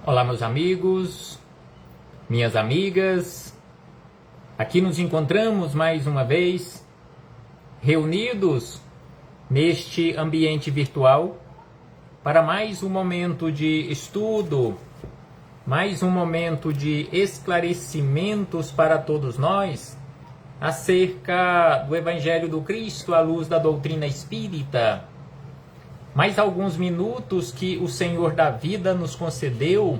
Olá, meus amigos, minhas amigas. Aqui nos encontramos mais uma vez, reunidos neste ambiente virtual, para mais um momento de estudo, mais um momento de esclarecimentos para todos nós acerca do Evangelho do Cristo à luz da doutrina espírita. Mais alguns minutos que o Senhor da vida nos concedeu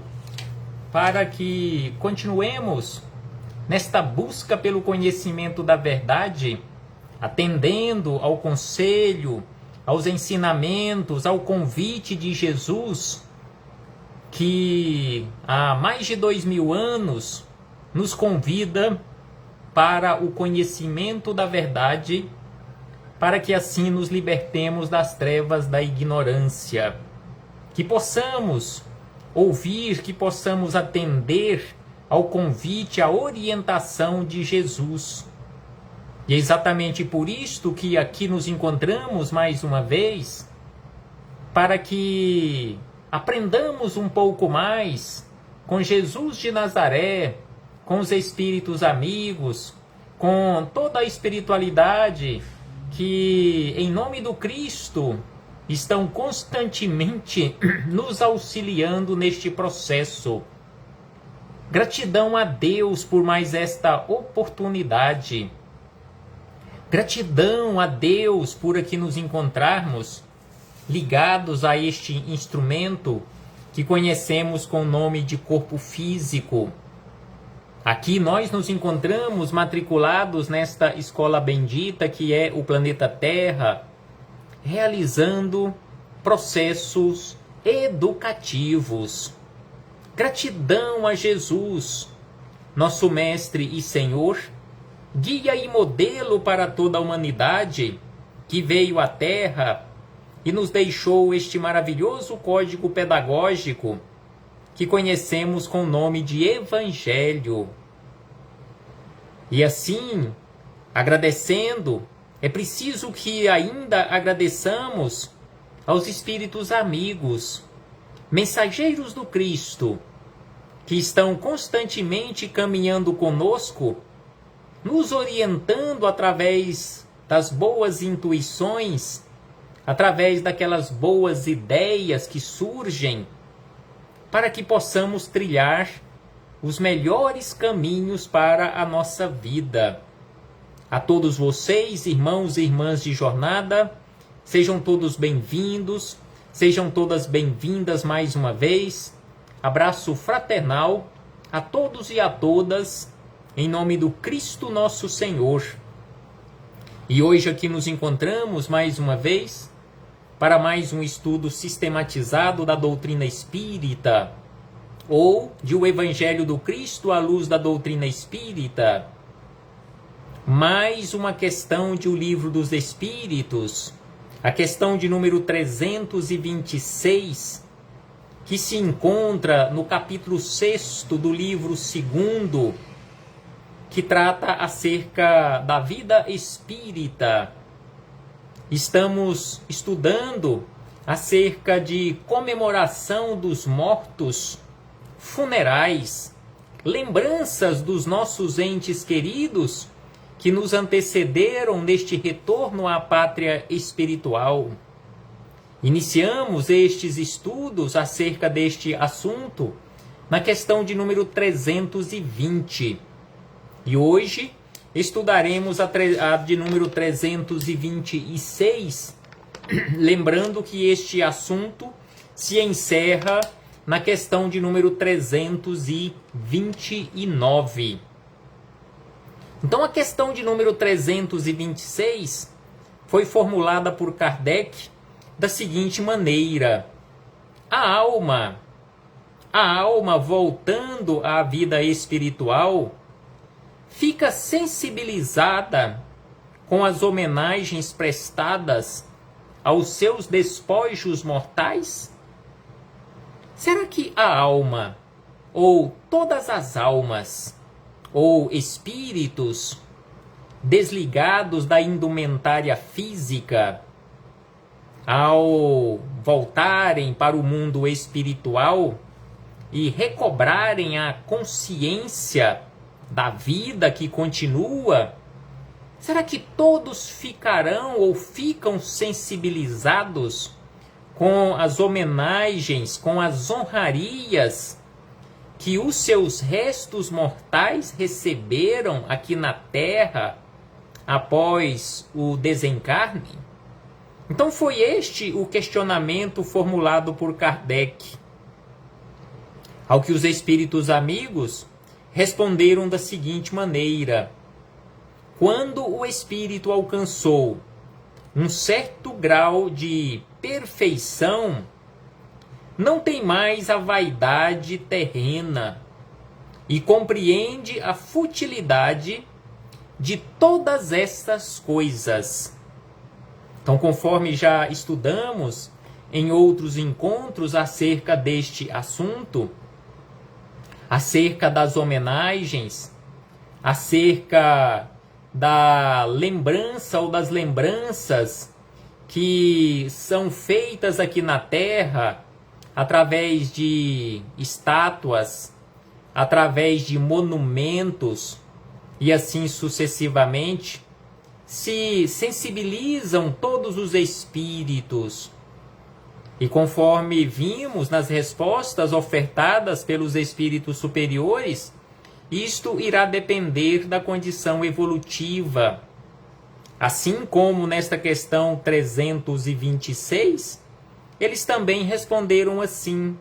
para que continuemos nesta busca pelo conhecimento da verdade, atendendo ao conselho, aos ensinamentos, ao convite de Jesus, que há mais de 2000 anos nos convida para o conhecimento da verdade, para que assim nos libertemos das trevas da ignorância, que possamos ouvir, que possamos atender ao convite, à orientação de Jesus. E é exatamente por isto que aqui nos encontramos mais uma vez, para que aprendamos um pouco mais com Jesus de Nazaré, com os espíritos amigos, com toda a espiritualidade que, em nome do Cristo, estão constantemente nos auxiliando neste processo. Gratidão a Deus por mais esta oportunidade. Gratidão a Deus por aqui nos encontrarmos ligados a este instrumento que conhecemos com o nome de corpo físico. Aqui nós nos encontramos matriculados nesta escola bendita que é o planeta Terra, realizando processos educativos. Gratidão a Jesus, nosso Mestre e Senhor, guia e modelo para toda a humanidade, que veio à Terra e nos deixou este maravilhoso código pedagógico que conhecemos com o nome de Evangelho. E assim, agradecendo, é preciso que ainda agradeçamos aos espíritos amigos, mensageiros do Cristo, que estão constantemente caminhando conosco, nos orientando através das boas intuições, através daquelas boas ideias que surgem, para que possamos trilhar os melhores caminhos para a nossa vida. A todos vocês, irmãos e irmãs de jornada, sejam todos bem-vindos, sejam todas bem-vindas mais uma vez. Abraço fraternal a todos e a todas, em nome do Cristo nosso Senhor. E hoje aqui nos encontramos mais uma vez para mais um estudo sistematizado da doutrina espírita, ou de o Evangelho do Cristo à luz da doutrina espírita. Mais uma questão de O Livro dos Espíritos, a questão de número 326, que se encontra no capítulo 6º do livro 2º, que trata acerca da vida espírita. Estamos estudando acerca de comemoração dos mortos, funerais, lembranças dos nossos entes queridos que nos antecederam neste retorno à pátria espiritual. Iniciamos estes estudos acerca deste assunto na questão de número 320. E hoje estudaremos a de número 326, lembrando que este assunto se encerra na questão de número 329. Então a questão de número 326 foi formulada por Kardec da seguinte maneira: a alma voltando à vida espiritual, fica sensibilizada com as homenagens prestadas aos seus despojos mortais? Será que a alma, ou todas as almas, ou espíritos desligados da indumentária física, ao voltarem para o mundo espiritual, e recobrarem a consciência da vida que continua, será que todos ficarão ou ficam sensibilizados com as homenagens, com as honrarias que os seus restos mortais receberam aqui na Terra após o desencarne? Então foi este o questionamento formulado por Kardec, ao que os espíritos amigos responderam da seguinte maneira: quando o espírito alcançou um certo grau de perfeição, não tem mais a vaidade terrena e compreende a futilidade de todas estas coisas. Então, conforme já estudamos em outros encontros acerca deste assunto, acerca das homenagens, acerca da lembrança ou das lembranças que são feitas aqui na Terra através de estátuas, através de monumentos e assim sucessivamente, se sensibilizam todos os espíritos. E conforme vimos nas respostas ofertadas pelos espíritos superiores, isto irá depender da condição evolutiva. Assim como nesta questão 326, eles também responderam assim: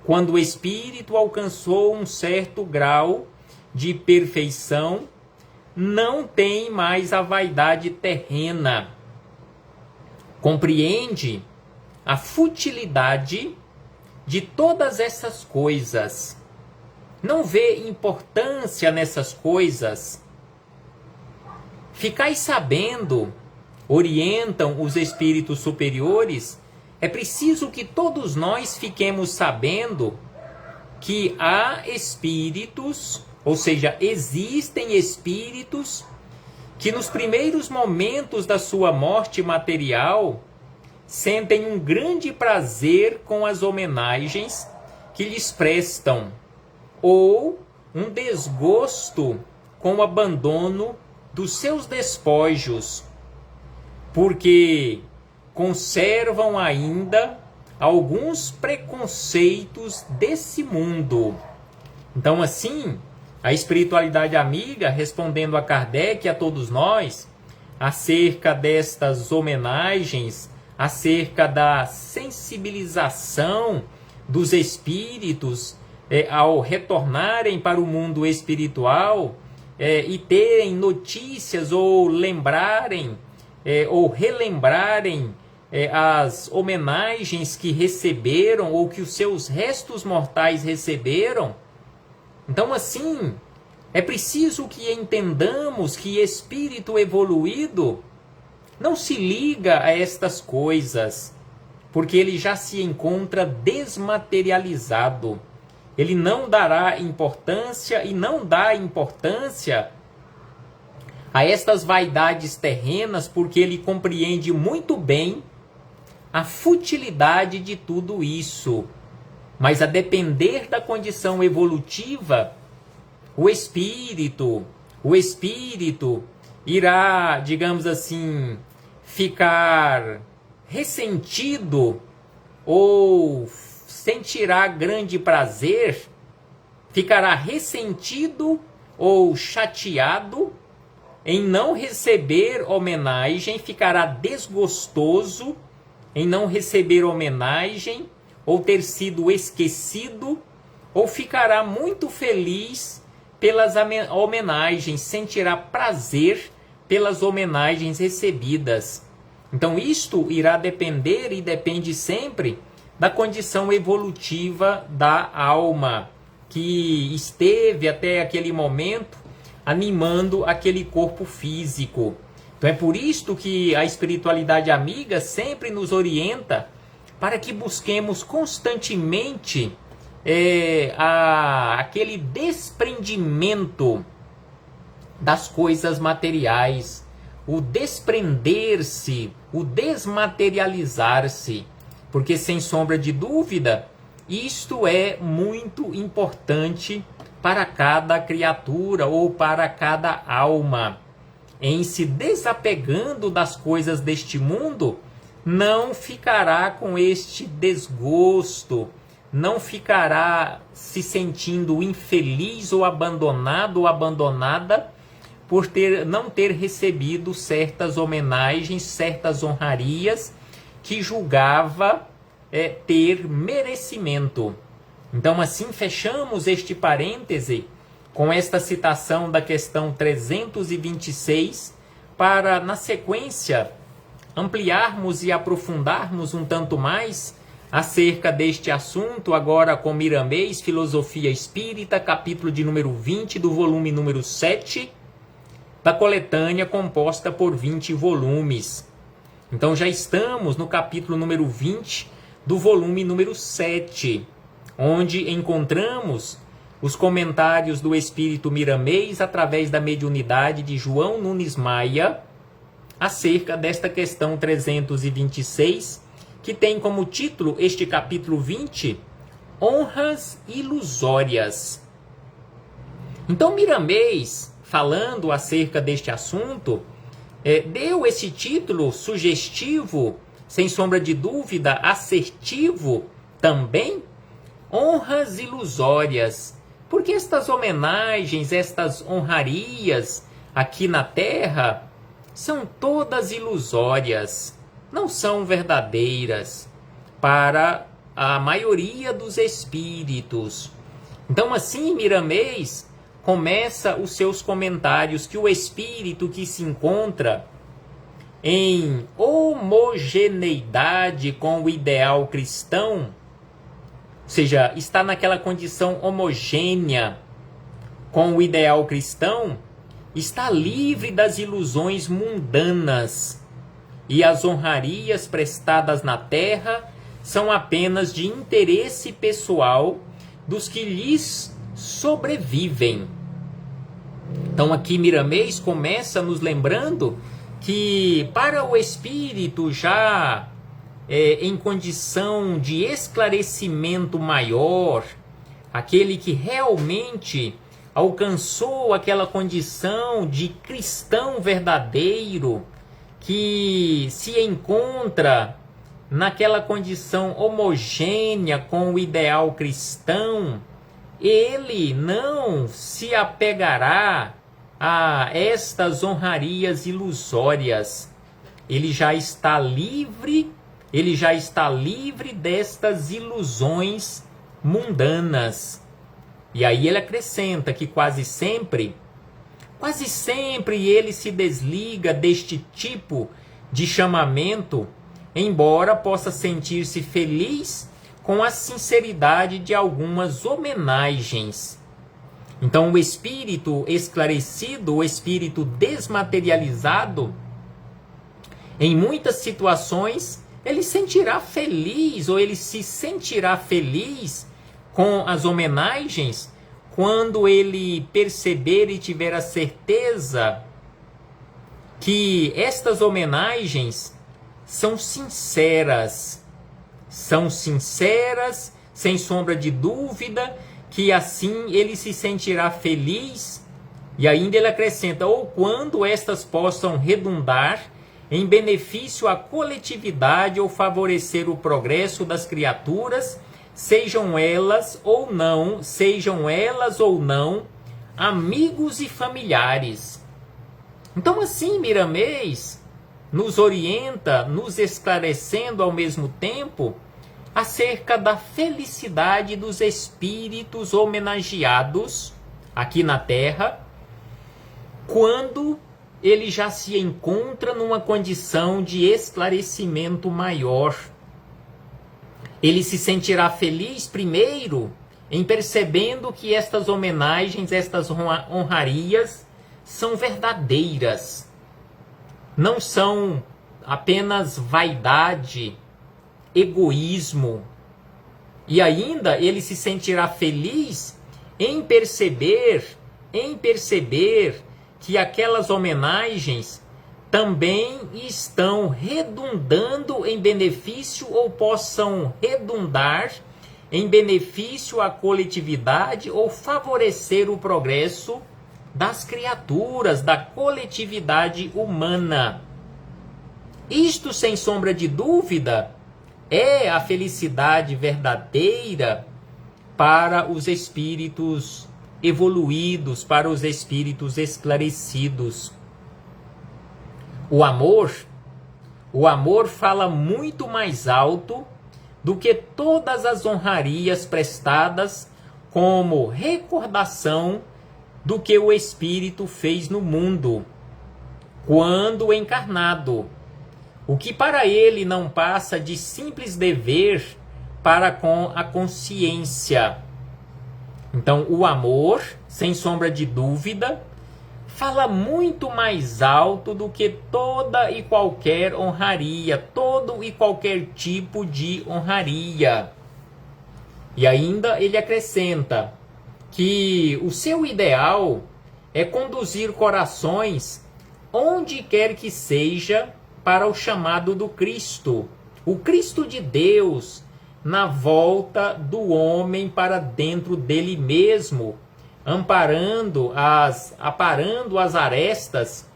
quando o espírito alcançou um certo grau de perfeição, não tem mais a vaidade terrena. Compreende a futilidade de todas essas coisas. Não vê importância nessas coisas. Ficai sabendo, orientam os espíritos superiores, é preciso que todos nós fiquemos sabendo que há espíritos, ou seja, existem espíritos que nos primeiros momentos da sua morte material sentem um grande prazer com as homenagens que lhes prestam, ou um desgosto com o abandono dos seus despojos, porque conservam ainda alguns preconceitos desse mundo. Então, assim, a espiritualidade amiga, respondendo a Kardec e a todos nós, acerca destas homenagens, acerca da sensibilização dos espíritos ao retornarem para o mundo espiritual e terem notícias ou lembrarem ou relembrarem as homenagens que receberam ou que os seus restos mortais receberam. Então, assim, é preciso que entendamos que espírito evoluído não se liga a estas coisas, porque ele já se encontra desmaterializado. Ele não dará importância e não dá importância a estas vaidades terrenas, porque ele compreende muito bem a futilidade de tudo isso. Mas a depender da condição evolutiva, o espírito irá, digamos assim, ficar ressentido ou sentirá grande prazer, ficará ressentido ou chateado em não receber homenagem, ficará desgostoso em não receber homenagem ou ter sido esquecido, ou ficará muito feliz pelas homenagens, sentirá prazer pelas homenagens recebidas. Então isto irá depender e depende sempre da condição evolutiva da alma, que esteve até aquele momento animando aquele corpo físico. Então é por isto que a espiritualidade amiga sempre nos orienta para que busquemos constantemente aquele desprendimento das coisas materiais, o desprender-se, o desmaterializar-se, porque sem sombra de dúvida, Isto é muito importante para cada criatura ou para cada alma. Em se desapegando das coisas deste mundo, não ficará com este desgosto, não ficará se sentindo infeliz ou abandonado ou abandonada por não ter recebido certas homenagens, certas honrarias que julgava ter merecimento. Então, assim, fechamos este parêntese com esta citação da questão 326, para, na sequência, ampliarmos e aprofundarmos um tanto mais acerca deste assunto, agora com Miramês, Filosofia Espírita, capítulo de número 20, do volume número 7, da coletânea composta por 20 volumes. Então já estamos no capítulo número 20 do volume número 7, onde encontramos os comentários do Espírito Miramês através da mediunidade de João Nunes Maia acerca desta questão 326, que tem como título este capítulo 20, Honras Ilusórias. Então Miramês, falando acerca deste assunto, deu esse título sugestivo, sem sombra de dúvida, assertivo também, honras ilusórias, porque estas homenagens, estas honrarias aqui na Terra são todas ilusórias, não são verdadeiras para a maioria dos espíritos. Então assim Miramês começa os seus comentários que o espírito que se encontra em homogeneidade com o ideal cristão, ou seja, está naquela condição homogênea com o ideal cristão, está livre das ilusões mundanas, e as honrarias prestadas na terra são apenas de interesse pessoal dos que lhes sobrevivem. Então aqui Miramês começa nos lembrando que para o espírito já em condição de esclarecimento maior, aquele que realmente alcançou aquela condição de cristão verdadeiro, que se encontra naquela condição homogênea com o ideal cristão, ele não se apegará a estas honrarias ilusórias. Ele já está livre destas ilusões mundanas. E aí ele acrescenta que quase sempre ele se desliga deste tipo de chamamento, embora possa sentir-se feliz com a sinceridade de algumas homenagens. Então o espírito esclarecido, o espírito desmaterializado, em muitas situações, ele sentirá feliz, ou ele se sentirá feliz com as homenagens, quando ele perceber e tiver a certeza que estas homenagens são sinceras, sem sombra de dúvida, que assim ele se sentirá feliz. E ainda ele acrescenta, ou quando estas possam redundar em benefício à coletividade ou favorecer o progresso das criaturas, sejam elas ou não, amigos e familiares. Então assim Miramês nos orienta, nos esclarecendo ao mesmo tempo, acerca da felicidade dos espíritos homenageados aqui na Terra, quando ele já se encontra numa condição de esclarecimento maior. Ele se sentirá feliz primeiro em percebendo que estas homenagens, estas honrarias são verdadeiras. Não são apenas vaidade, egoísmo. E ainda ele se sentirá feliz em perceber que aquelas homenagens também estão redundando em benefício ou possam redundar em benefício à coletividade ou favorecer o progresso das criaturas, da coletividade humana. Isto, sem sombra de dúvida, é a felicidade verdadeira para os espíritos evoluídos, para os espíritos esclarecidos. O amor fala muito mais alto do que todas as honrarias prestadas como recordação do que o espírito fez no mundo quando encarnado, o que para ele não passa de simples dever para com a consciência. Então, o amor, sem sombra de dúvida, fala muito mais alto do que toda e qualquer honraria, todo e qualquer tipo de honraria. E ainda ele acrescenta que o seu ideal é conduzir corações onde quer que seja para o chamado do Cristo, o Cristo de Deus, na volta do homem para dentro dele mesmo, aparando as arestas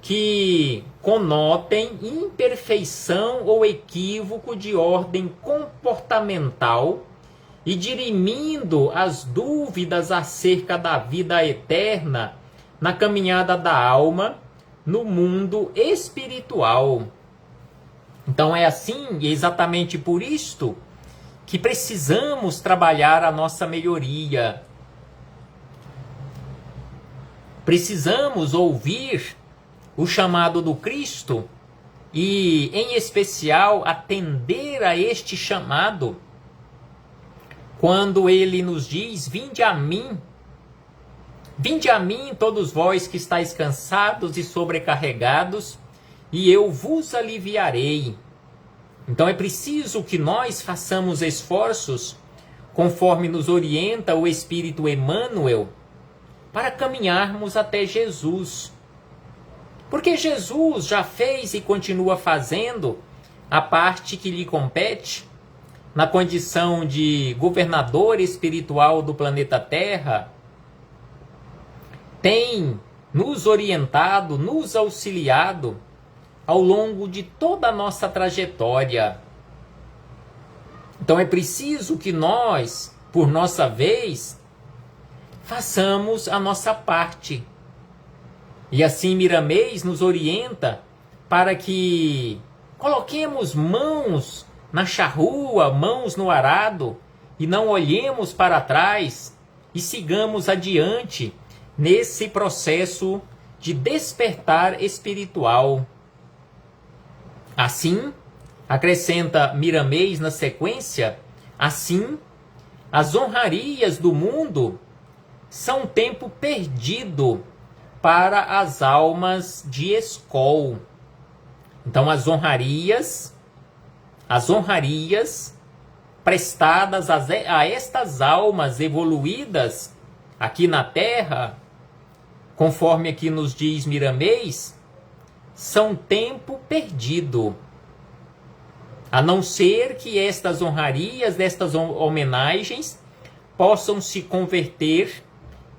que conotem imperfeição ou equívoco de ordem comportamental e dirimindo as dúvidas acerca da vida eterna na caminhada da alma no mundo espiritual. Então é assim, e exatamente por isto, que precisamos trabalhar a nossa melhoria. Precisamos ouvir o chamado do Cristo e, em especial, atender a este chamado quando ele nos diz: vinde a mim todos vós que estáis cansados e sobrecarregados, e eu vos aliviarei. Então é preciso que nós façamos esforços, conforme nos orienta o Espírito Emmanuel, para caminharmos até Jesus. Porque Jesus já fez e continua fazendo a parte que lhe compete, na condição de governador espiritual do planeta Terra, tem nos orientado, nos auxiliado ao longo de toda a nossa trajetória. Então é preciso que nós, por nossa vez, façamos a nossa parte. E assim Miramês nos orienta para que coloquemos mãos na charrua, mãos no arado, e não olhemos para trás e sigamos adiante nesse processo de despertar espiritual. Assim, acrescenta Miramês na sequência, assim, as honrarias do mundo são tempo perdido para as almas de escol. Então, as honrarias prestadas a estas almas evoluídas aqui na Terra, conforme aqui nos diz Miramês, são tempo perdido. A não ser que estas honrarias, estas homenagens, possam se converter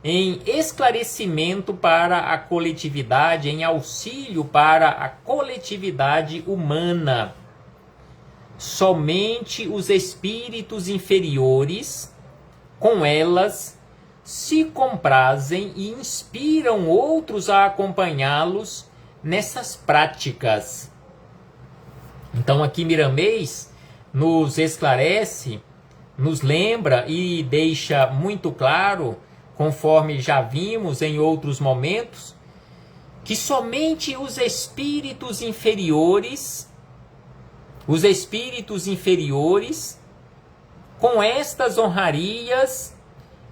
em esclarecimento para a coletividade, em auxílio para a coletividade humana. Somente os espíritos inferiores, com elas, se comprazem e inspiram outros a acompanhá-los nessas práticas. Então aqui Miramês nos esclarece, nos lembra e deixa muito claro, conforme já vimos em outros momentos, que somente os espíritos inferiores, com estas honrarias,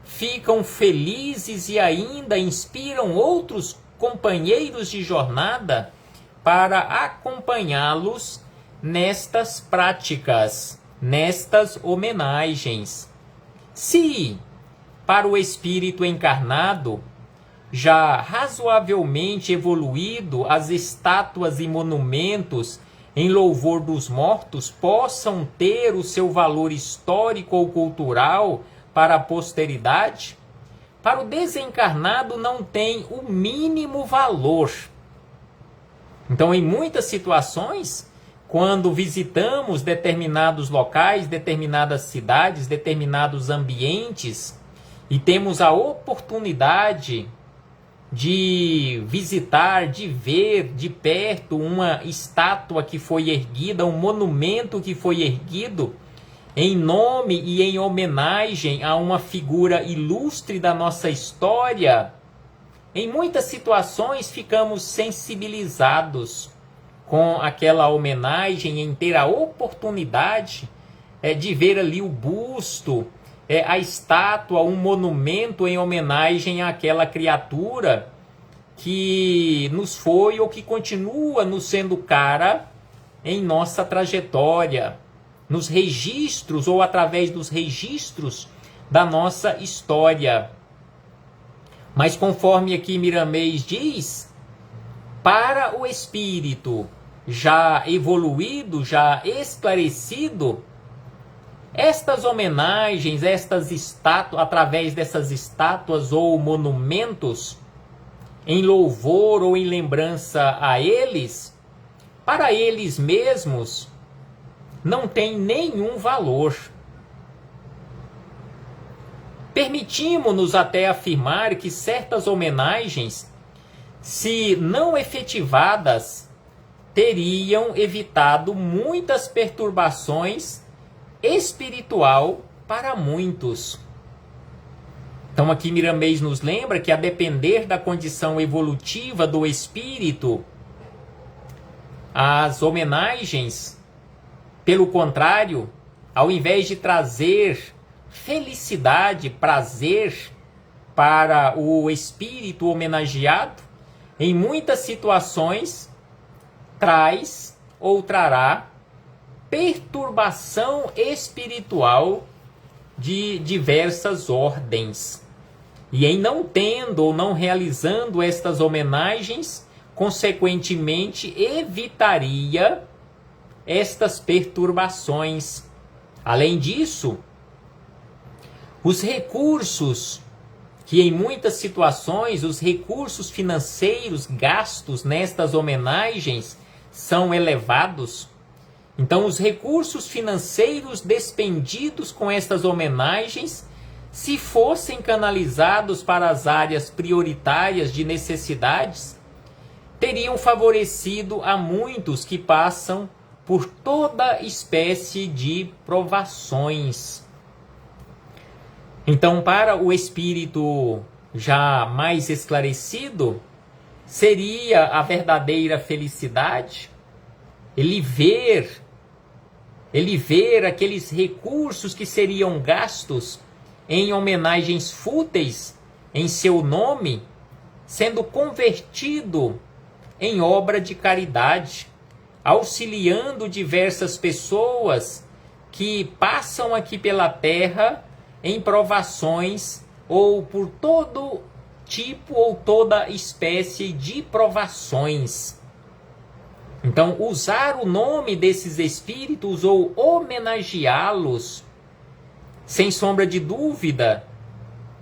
ficam felizes e ainda inspiram outros companheiros de jornada para acompanhá-los nestas práticas, nestas homenagens. Se para o espírito encarnado, já razoavelmente evoluído, as estátuas e monumentos em louvor dos mortos possam ter o seu valor histórico ou cultural para a posteridade, para o desencarnado não tem o mínimo valor. Então, em muitas situações, quando visitamos determinados locais, determinadas cidades, determinados ambientes, e temos a oportunidade de visitar, de ver de perto uma estátua que foi erguida, um monumento que foi erguido, em nome e em homenagem a uma figura ilustre da nossa história, em muitas situações ficamos sensibilizados com aquela homenagem, em ter a oportunidade de ver ali o busto, a estátua, um monumento em homenagem àquela criatura que nos foi ou que continua nos sendo cara em nossa trajetória, nos registros ou através dos registros da nossa história. Mas conforme aqui Miramês diz, para o espírito já evoluído, já esclarecido, estas homenagens, estas estátuas, através dessas estátuas ou monumentos, em louvor ou em lembrança a eles, para eles mesmos, não tem nenhum valor. Permitimos-nos até afirmar que certas homenagens, se não efetivadas, teriam evitado muitas perturbações espiritual para muitos. Então aqui Miramês nos lembra que, a depender da condição evolutiva do espírito, as homenagens, pelo contrário, ao invés de trazer felicidade, prazer para o espírito homenageado, em muitas situações traz ou trará perturbação espiritual de diversas ordens. E em não tendo ou não realizando estas homenagens, consequentemente evitaria estas perturbações. Além disso, os recursos, que em muitas situações os recursos financeiros gastos nestas homenagens são elevados. Então, os recursos financeiros despendidos com estas homenagens, se fossem canalizados para as áreas prioritárias de necessidades, teriam favorecido a muitos que passam por toda espécie de provações. Então, para o espírito já mais esclarecido, seria a verdadeira felicidade ele ver aqueles recursos que seriam gastos em homenagens fúteis em seu nome, sendo convertido em obra de caridade, auxiliando diversas pessoas que passam aqui pela terra em provações ou por todo tipo ou toda espécie de provações. Então, usar o nome desses espíritos ou homenageá-los, sem sombra de dúvida,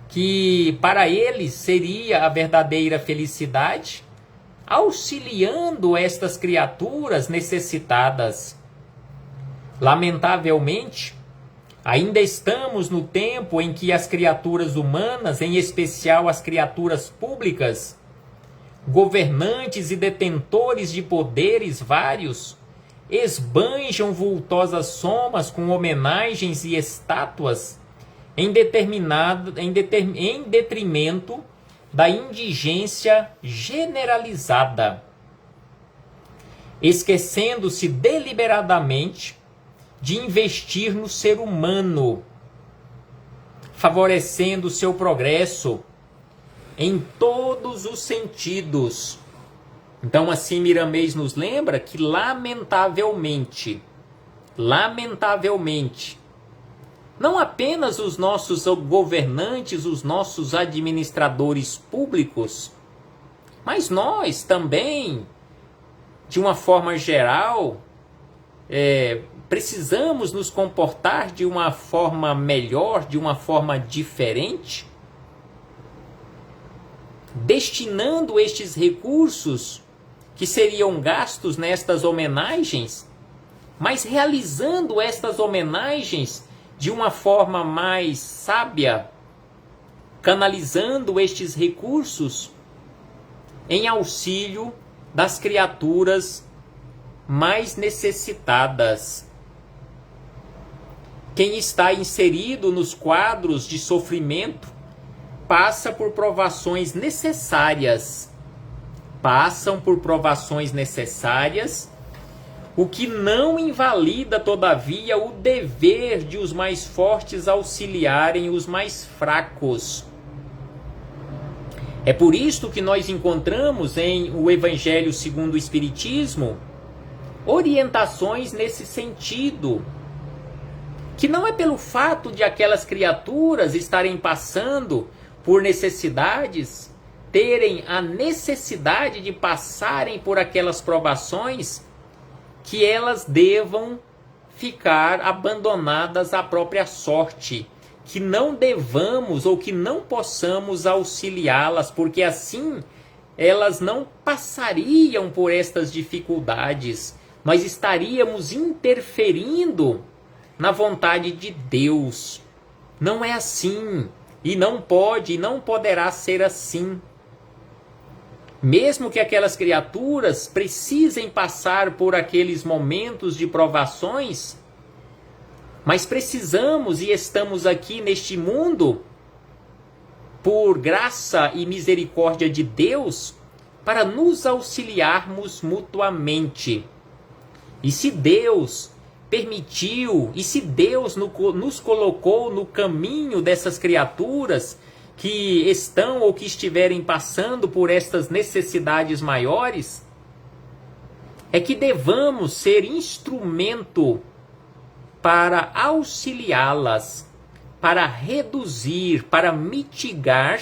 que para eles seria a verdadeira felicidade, auxiliando estas criaturas necessitadas. Lamentavelmente, ainda estamos no tempo em que as criaturas humanas, em especial as criaturas públicas, governantes e detentores de poderes vários, esbanjam vultosas somas com homenagens e estátuas em detrimento da indigência generalizada, esquecendo-se deliberadamente de investir no ser humano, favorecendo seu progresso em todos os sentidos. Então, assim, Miramês nos lembra que, lamentavelmente, não apenas os nossos governantes, os nossos administradores públicos, mas nós também, de uma forma geral, precisamos nos comportar de uma forma melhor, de uma forma diferente, destinando estes recursos que seriam gastos nestas homenagens, mas realizando estas homenagens de uma forma mais sábia, canalizando estes recursos em auxílio das criaturas mais necessitadas. Quem está inserido nos quadros de sofrimento passa por provações necessárias. Passam por provações necessárias, o que não invalida, todavia, o dever de os mais fortes auxiliarem os mais fracos. É por isto que nós encontramos em o Evangelho segundo o Espiritismo orientações nesse sentido, que não é pelo fato de aquelas criaturas estarem passando por necessidades, terem a necessidade de passarem por aquelas provações, que elas devam ficar abandonadas à própria sorte, que não devamos ou que não possamos auxiliá-las, porque assim elas não passariam por estas dificuldades. Nós estaríamos interferindo na vontade de Deus. Não é assim, e não pode, e não poderá ser assim. Mesmo que aquelas criaturas precisem passar por aqueles momentos de provações, mas precisamos e estamos aqui neste mundo por graça e misericórdia de Deus para nos auxiliarmos mutuamente. E se Deus permitiu, e se Deus nos colocou no caminho dessas criaturas que estão ou que estiverem passando por estas necessidades maiores, é que devamos ser instrumento para auxiliá-las, para reduzir, para mitigar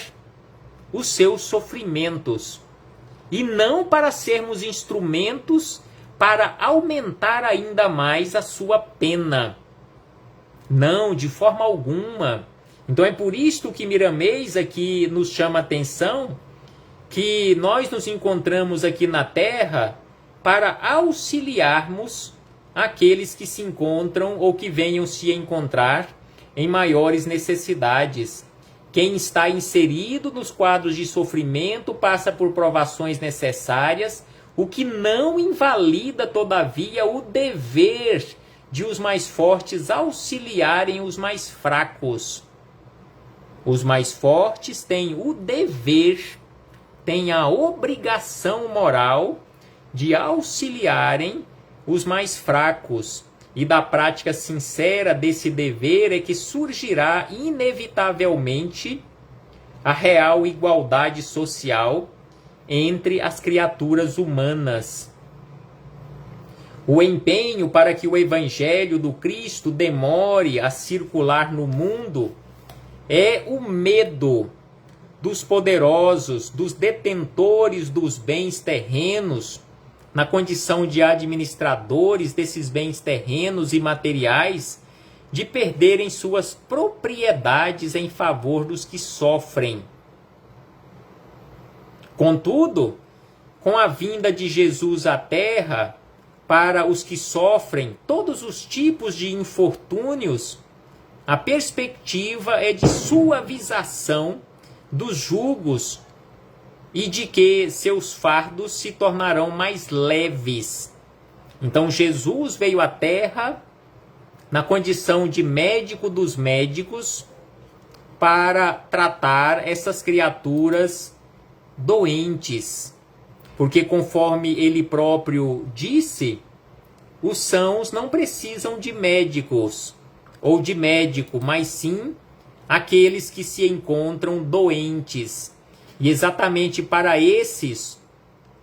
os seus sofrimentos, e não para sermos instrumentos para aumentar ainda mais a sua pena. Não, de forma alguma. Então é por isto que Miramês aqui nos chama a atenção, que nós nos encontramos aqui na Terra para auxiliarmos aqueles que se encontram ou que venham se encontrar em maiores necessidades. Quem está inserido nos quadros de sofrimento passa por provações necessárias, o que não invalida, todavia, o dever de os mais fortes auxiliarem os mais fracos. Os mais fortes têm o dever, têm a obrigação moral de auxiliarem os mais fracos. E da prática sincera desse dever é que surgirá inevitavelmente a real igualdade social entre as criaturas humanas. O empenho para que o Evangelho do Cristo demore a circular no mundo é o medo dos poderosos, dos detentores dos bens terrenos, na condição de administradores desses bens terrenos e materiais, de perderem suas propriedades em favor dos que sofrem. Contudo, com a vinda de Jesus à Terra, para os que sofrem todos os tipos de infortúnios, a perspectiva é de suavização dos jugos e de que seus fardos se tornarão mais leves. Então Jesus veio à Terra na condição de médico dos médicos para tratar essas criaturas doentes. Porque conforme ele próprio disse, os sãos não precisam de médicos ou de médico, mas sim aqueles que se encontram doentes. E exatamente para esses,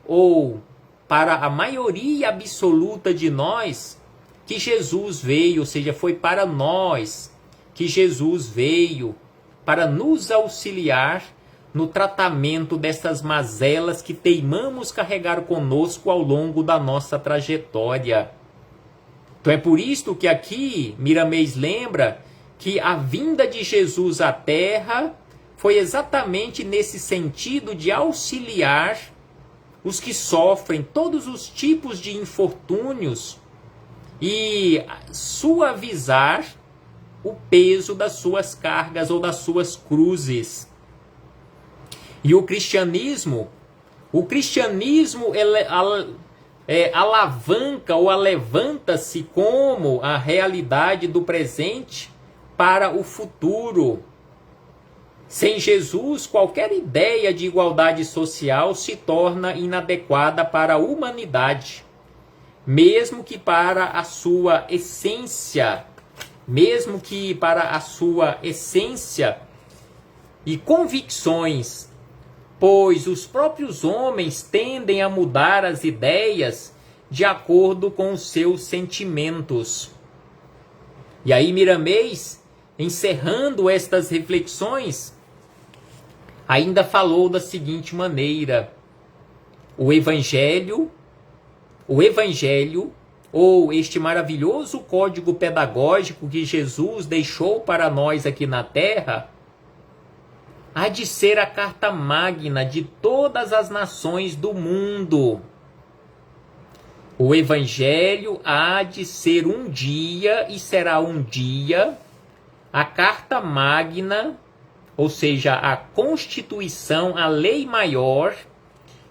ou para a maioria absoluta de nós, que Jesus veio, ou seja, foi para nós que Jesus veio, para nos auxiliar no tratamento dessas mazelas que teimamos carregar conosco ao longo da nossa trajetória. Então é por isso que aqui Miramês lembra que a vinda de Jesus à Terra foi exatamente nesse sentido de auxiliar os que sofrem todos os tipos de infortúnios e suavizar o peso das suas cargas ou das suas cruzes. E o cristianismo alavanca ou alevanta-se como a realidade do presente para o futuro. Sem Jesus, qualquer ideia de igualdade social se torna inadequada para a humanidade, mesmo que para a sua essência, e convicções, pois os próprios homens tendem a mudar as ideias de acordo com os seus sentimentos. E aí Miramês, encerrando estas reflexões, ainda falou da seguinte maneira: o Evangelho, ou este maravilhoso código pedagógico que Jesus deixou para nós aqui na Terra, há de ser a carta magna de todas as nações do mundo. O Evangelho há de ser um dia, e será um dia, a carta magna, ou seja, a Constituição, a lei maior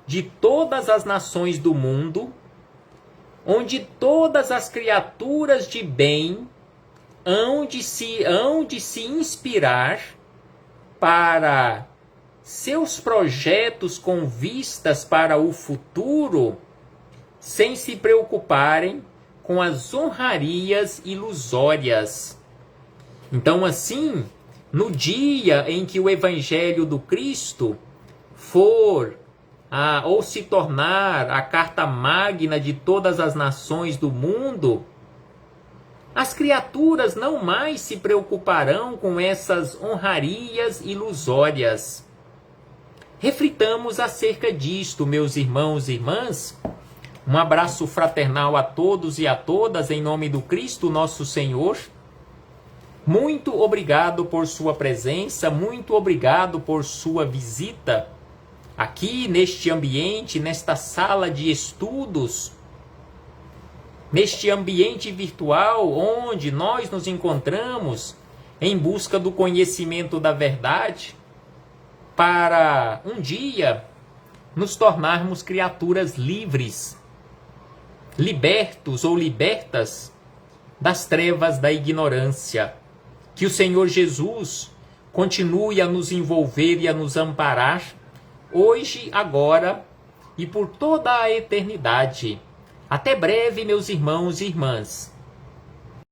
de todas as nações do mundo, onde todas as criaturas de bem hão de se inspirar para seus projetos com vistas para o futuro, sem se preocuparem com as honrarias ilusórias. Então, assim, no dia em que o Evangelho do Cristo for ou se tornar a carta magna de todas as nações do mundo, as criaturas não mais se preocuparão com essas honrarias ilusórias. Reflitamos acerca disto, meus irmãos e irmãs. Um abraço fraternal a todos e a todas, em nome do Cristo nosso Senhor. Muito obrigado por sua presença, muito obrigado por sua visita aqui neste ambiente, nesta sala de estudos, neste ambiente virtual onde nós nos encontramos em busca do conhecimento da verdade, para um dia nos tornarmos criaturas livres, libertos ou libertas das trevas da ignorância. Que o Senhor Jesus continue a nos envolver e a nos amparar, hoje, agora e por toda a eternidade. Até breve, meus irmãos e irmãs.